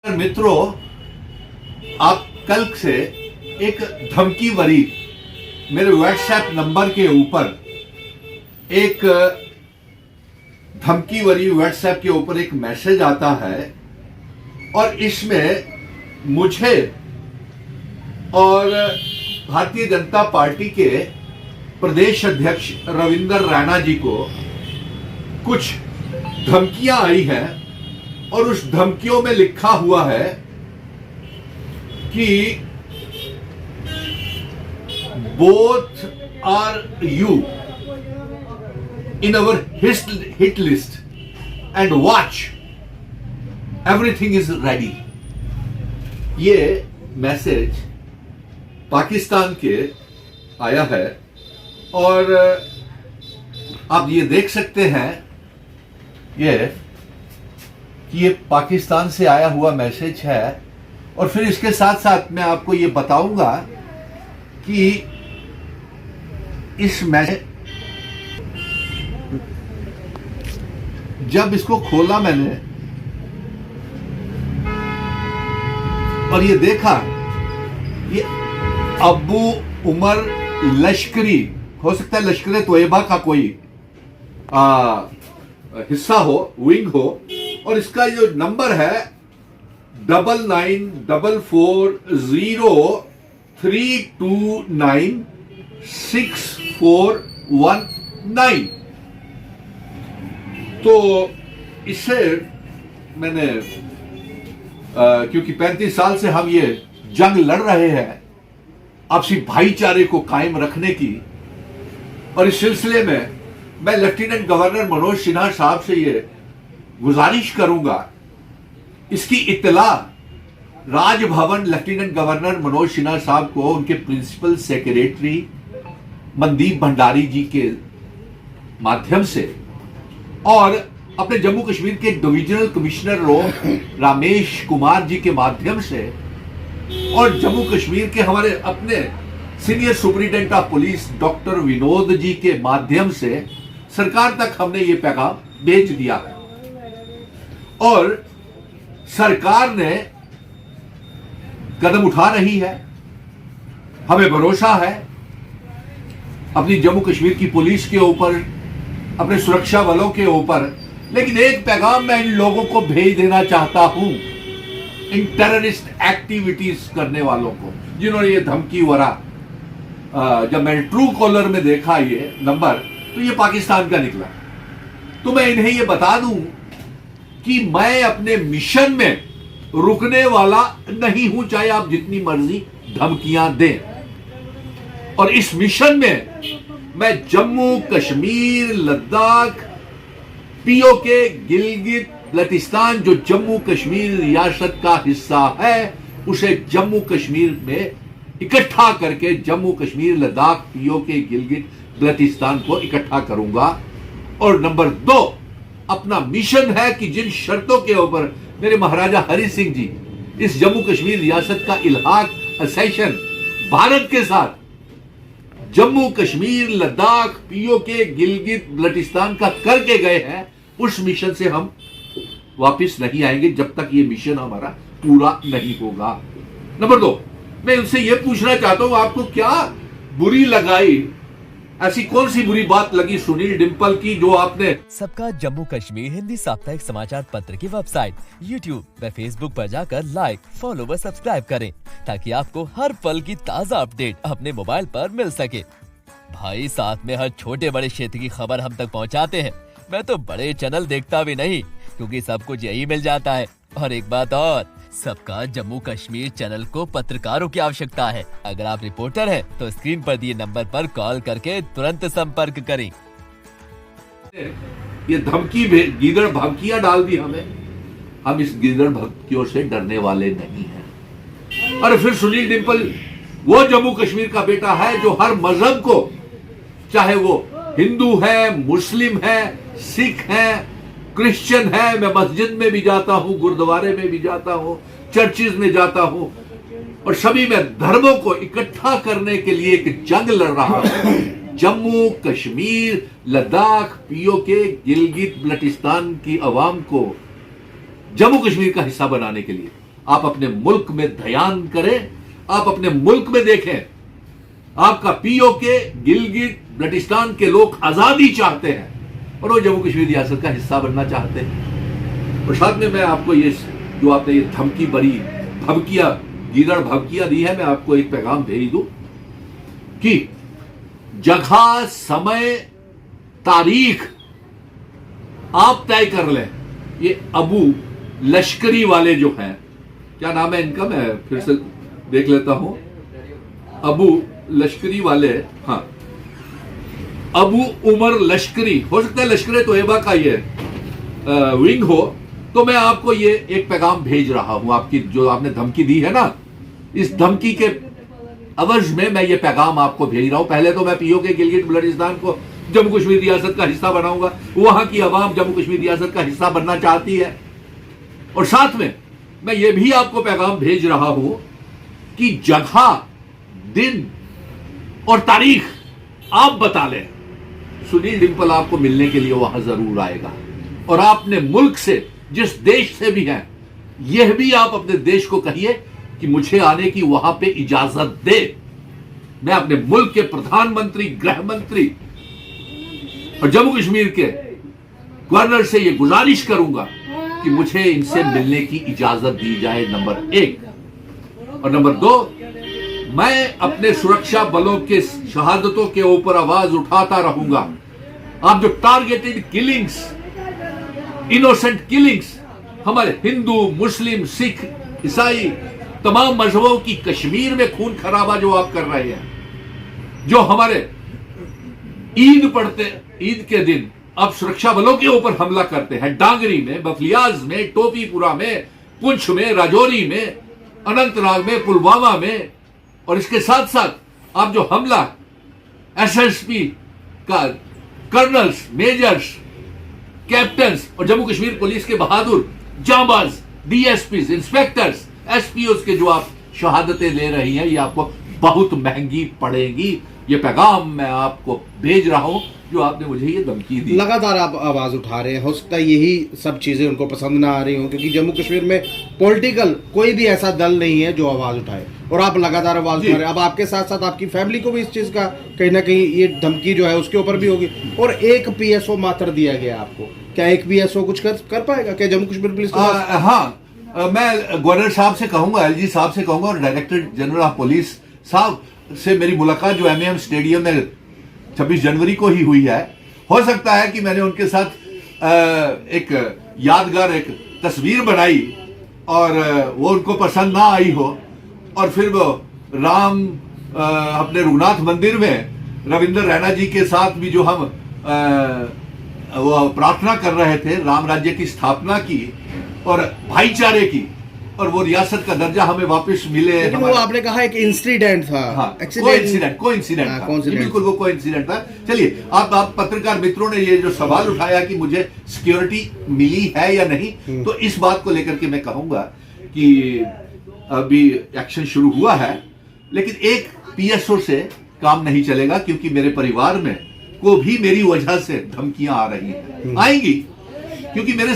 मित्रों, आप कल से एक धमकी भरी मेरे व्हाट्सएप नंबर के ऊपर एक धमकी भरी व्हाट्सएप के ऊपर एक मैसेज आता है और इसमें मुझे और भारतीय जनता पार्टी के प्रदेश अध्यक्ष रविंदर रैना जी को कुछ धमकियां आई हैं और उस धमकियों में लिखा हुआ है कि both are you in our hit list and watch everything is ready। ये मैसेज पाकिस्तान के आया है और आप ये देख सकते हैं ये पाकिस्तान से आया हुआ मैसेज है। और फिर इसके साथ साथ मैं आपको ये बताऊंगा कि इस मैसेज जब इसको खोला मैंने और ये देखा, ये अबू उमर लश्करी, हो सकता है लश्कर तोयबा का कोई हिस्सा हो, विंग हो, और इसका जो नंबर है 9944329649। तो इससे मैंने क्योंकि 35 साल से हम ये जंग लड़ रहे हैं आपसी भाईचारे को कायम रखने की, और इस सिलसिले में मैं लेफ्टिनेंट गवर्नर मनोज सिन्हा साहब से ये गुजारिश करूंगा, इसकी इत्तला राजभवन लेफ्टिनेंट गवर्नर मनोज सिन्हा साहब को उनके प्रिंसिपल सेक्रेटरी मनदीप भंडारी जी के माध्यम से और अपने जम्मू कश्मीर के डिविजनल कमिश्नर रामेश कुमार जी के माध्यम से और जम्मू कश्मीर के हमारे अपने senior superintendent of police doctor Vinod ji के माध्यम से सरकार तक हमने ये पैगाम भेज दिया है। और सरकार ने कदम उठा रही है, हमें भरोसा है अपनी जम्मू कश्मीर की पुलिस के ऊपर, अपने सुरक्षा बलों के ऊपर। लेकिन एक पैगाम मैं इन लोगों को भेज देना चाहता हूं, इन टेररिस्ट एक्टिविटीज करने वालों को, जिन्होंने ये धमकी वरा, जब मैंने ट्रू कॉलर में देखा ये नंबर तो ये पाकिस्तान का निकला। तो मैं इन्हें ये बता दूं कि मैं अपने मिशन में रुकने वाला नहीं हूं, चाहे आप जितनी मर्जी धमकियां दें। और इस मिशन में मैं जम्मू कश्मीर, लद्दाख, पीओके, गिलगित बल्तिस्तान जो जम्मू कश्मीर रियासत का हिस्सा है, उसे जम्मू कश्मीर में इकट्ठा करके जम्मू कश्मीर, लद्दाख, पीओके, गिलगित बल्तिस्तान को इकट्ठा करूंगा। और नंबर 2, अपना मिशन है कि जिन शर्तों के ऊपर मेरे महाराजा हरि सिंह जी इस जम्मू कश्मीर रियासत का इल्हाक असेशन भारत के साथ जम्मू कश्मीर, लद्दाख, पीओके, गिलगित बल्तिस्तान का करके गए हैं, उस मिशन से हम वापस नहीं आएंगे जब तक ये मिशन हमारा पूरा नहीं होगा। नंबर 2, मैं उनसे ये पूछना चाहता हूं, आपको क्या बुरी लगाई, ऐसी कौन सी बुरी बात लगी सुनील डिम्पल की जो आपने सबका जम्मू कश्मीर हिंदी साप्ताहिक समाचार पत्र की वेबसाइट, यूट्यूब व फेसबुक पर जाकर लाइक, फॉलो व सब्सक्राइब करें ताकि आपको हर पल की ताज़ा अपडेट अपने मोबाइल पर मिल सके। भाई साथ में हर छोटे बड़े क्षेत्र की खबर हम तक पहुंचाते हैं। मैं तो बड़े चैनल देखता भी नहीं क्योंकि सब कुछ यही मिल जाता है। और एक बात और, सबका जम्मू कश्मीर चैनल को पत्रकारों की आवश्यकता है। अगर आप रिपोर्टर हैं तो स्क्रीन पर दिए नंबर पर कॉल करके तुरंत संपर्क करें। ये धमकी गीदड़ धमकियां डाल दी हमें, हम इस गीदड़ धमकियों से डरने वाले नहीं हैं। और फिर सुनील डिम्पल वो जम्मू कश्मीर का बेटा है जो हर मजहब को, चाहे वो हिंदू है, मुस्लिम है, सिख है, क्रिश्चियन है, मैं मस्जिद में भी जाता हूं, गुरुद्वारे में भी जाता हूं, चर्चिज में जाता हूं, और सभी में धर्मों को इकट्ठा करने के लिए एक जंग लड़ रहा है। जम्मू कश्मीर, लद्दाख, पीओके, गिलगित बल्तिस्तान की आवाम को जम्मू कश्मीर का हिस्सा बनाने के लिए आप अपने मुल्क में ध्यान करें, आप अपने मुल्क में देखें। आपका पीओके, गिलगित बल्टिस्तान के लोग आजादी चाहते हैं और वो जम्मू कश्मीर रियासत का हिस्सा बनना चाहते हैं। और साथ में मैं आपको ये जो आपने ये धमकी बड़ी भभकिया, गीदड़ भभकिया दी है, मैं आपको एक पैगाम भेज दूं कि जगह, समय, तारीख आप तय कर लें। ये अबू लश्करी वाले जो हैं, क्या नाम है इनका, मैं फिर से देख लेता हूं, अबू लश्करी वाले, हाँ, अबू उमर लश्करी, हो सकता है लश्कर तोयबा का ये विंग हो। तो मैं आपको ये एक पैगाम भेज रहा हूं, आपकी जो आपने धमकी दी है ना, इस धमकी के अवज में मैं ये पैगाम आपको भेज रहा हूं। पहले तो मैं पीओके, गिलगित बल्टिस्तान को जम्मू कश्मीर रियासत का हिस्सा बनाऊंगा, वहां की आवाम जम्मू कश्मीर रियासत का हिस्सा बनना चाहती है। और साथ में मैं ये भी आपको पैगाम भेज रहा हूं कि जगह, दिन और तारीख आप बता लें। सुनील डिंपल आपको मिलने के लिए वहां जरूर आएगा। और आपने मुल्क से, जिस देश से भी हैं, यह भी आप अपने देश को कहिए कि मुझे आने की वहां पे इजाजत दे। मैं अपने मुल्क के प्रधानमंत्री, गृह मंत्री और जम्मू कश्मीर के गवर्नर से यह गुजारिश करूंगा कि मुझे इनसे मिलने की इजाजत दी जाए, नंबर 1। और नंबर 2, मैं अपने सुरक्षा बलों के शहादतों के ऊपर आवाज उठाता रहूंगा। आप जो टारगेटेड किलिंग्स, इनोसेंट किलिंग्स, हमारे हिंदू, मुस्लिम, सिख, ईसाई, तमाम मजहबों की कश्मीर में खून खराबा जो आप कर रहे हैं, जो हमारे ईद पढ़ते, ईद के दिन आप सुरक्षा बलों के ऊपर हमला करते हैं, डांगरी में, बफलियाज में, टोपीपुरा में, पुंछ में, राजौरी में, अनंतनाग में, पुलवामा में, और इसके साथ साथ आप जो हमला एसएसपी का कर्नल्स, मेजर्स, कैप्टन्स और जम्मू कश्मीर पुलिस के बहादुर जांबाज डीएसपीज, इंस्पेक्टर्स, एसपीओस के जो आप शहादतें ले रही हैं, ये आपको बहुत महंगी पड़ेगी। ये पैगाम मैं आपको भेज रहा हूं जो आपने मुझे ये धमकी दी। लगातार आप आवाज उठा रहे हैं, हो सकता है यही सब चीजें उनको पसंद ना आ रही हो, क्योंकि जम्मू कश्मीर में पॉलिटिकल कोई भी ऐसा दल नहीं है जो आवाज उठाए, और आप लगातार आवाज उठा रहे हैं। अब आपके साथ साथ आपकी फैमिली को भी इस चीज का कहीं ना कहीं ये धमकी जो है उसके ऊपर भी होगी। और एक पीएसओ मात्र दिया गया आपको, क्या एक पीएसओ कुछ कर पाएगा क्या जम्मू कश्मीर पुलिस के पास? हाँ, मैं गवर्नर साहब से कहूंगा, एलजी साहब से कहूंगा, और डायरेक्टर जनरल ऑफ पुलिस साहब से मेरी मुलाकात जो एमएएम स्टेडियम में 26 जनवरी को ही हुई है। हो सकता है कि मैंने उनके साथ एक यादगार एक तस्वीर बनाई और वो उनको पसंद ना आई हो, और फिर वो राम अपने रघुनाथ मंदिर में रविंद्र रैना जी के साथ भी जो हम वो प्रार्थना कर रहे थे राम राज्य की स्थापना की और भाईचारे की, और वो रियासत का दर्जा हमें वापस मिले। लेकिन वो आपने कहा एक इंसिडेंट था। हाँ, कोइंसिडेंट था, बिल्कुल वो कोइंसिडेंट था। चलिए, आप पत्रकार मित्रों ने ये जो सवाल उठाया कि मुझे सिक्योरिटी मिली है या नहीं, तो इस बात को लेकर के मैं कहूंगा कि अभी एक्शन शुरू हुआ है, लेकिन एक पीएसओ से काम नहीं चलेगा, क्योंकि मेरे परिवार में को भी मेरी वजह से धमकियां आ रही हैं, आएंगी, क्योंकि मेरे साथ